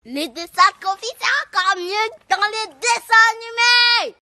Les dessins qu'on fit, c'est encore mieux que dans les dessins animés.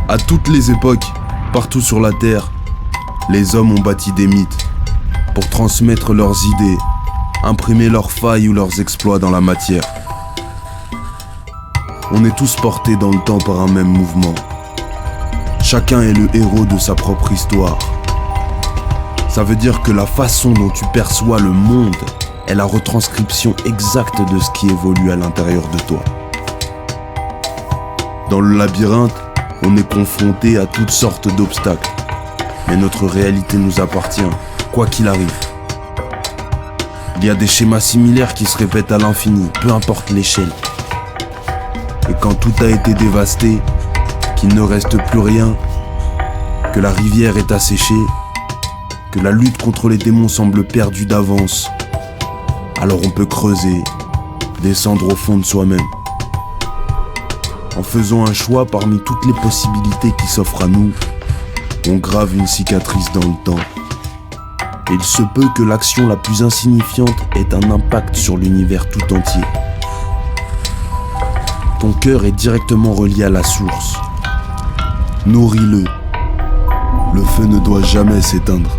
À toutes les époques, partout sur la Terre, les hommes ont bâti des mythes pour transmettre leurs idées, imprimer leurs failles ou leurs exploits dans la matière. On est tous portés dans le temps par un même mouvement. Chacun est le héros de sa propre histoire. Ça veut dire que la façon dont tu perçois le monde est la retranscription exacte de ce qui évolue à l'intérieur de toi. Dans le labyrinthe, on est confronté à toutes sortes d'obstacles, mais notre réalité nous appartient, quoi qu'il arrive. Il y a des schémas similaires qui se répètent à l'infini, peu importe l'échelle. Et quand tout a été dévasté, qu'il ne reste plus rien, que la rivière est asséchée, que la lutte contre les démons semble perdue d'avance, alors on peut creuser, descendre au fond de soi-même. En faisant un choix parmi toutes les possibilités qui s'offrent à nous, on grave une cicatrice dans le temps. Et il se peut que l'action la plus insignifiante ait un impact sur l'univers tout entier. Ton cœur est directement relié à la source. Nourris-le. Le feu ne doit jamais s'éteindre.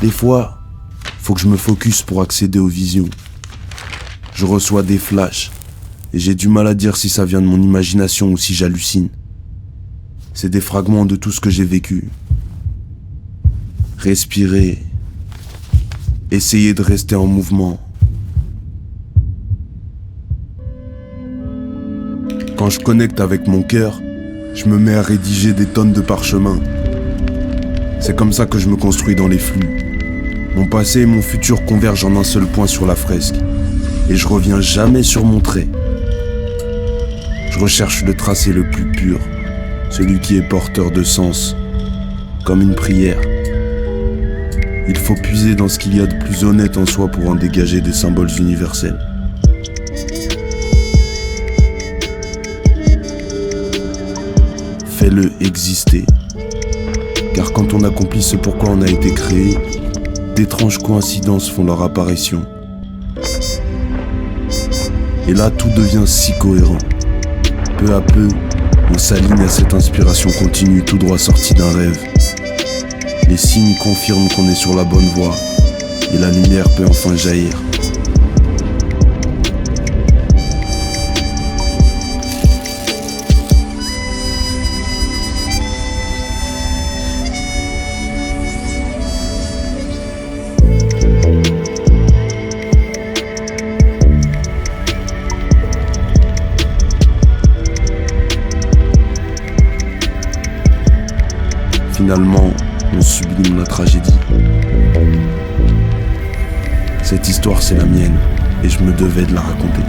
Des fois, faut que je me focus pour accéder aux visions. Je reçois des flashs et j'ai du mal à dire si ça vient de mon imagination ou si j'hallucine. C'est des fragments de tout ce que j'ai vécu. Respirer, essayer de rester en mouvement. Quand je connecte avec mon cœur, je me mets à rédiger des tonnes de parchemins. C'est comme ça que je me construis dans les flux. Mon passé et mon futur convergent en un seul point sur la fresque. Et je reviens jamais sur mon trait. Je recherche le tracé le plus pur, celui qui est porteur de sens, comme une prière. Il faut puiser dans ce qu'il y a de plus honnête en soi pour en dégager des symboles universels. Fais-le exister, car quand on accomplit ce pourquoi on a été créé, d'étranges coïncidences font leur apparition. Et là, tout devient si cohérent. Peu à peu, on s'aligne à cette inspiration continue tout droit sortie d'un rêve. Les signes confirment qu'on est sur la bonne voie, et la lumière peut enfin jaillir. Finalement, on sublime la tragédie. Cette histoire, c'est la mienne, et je me devais de la raconter.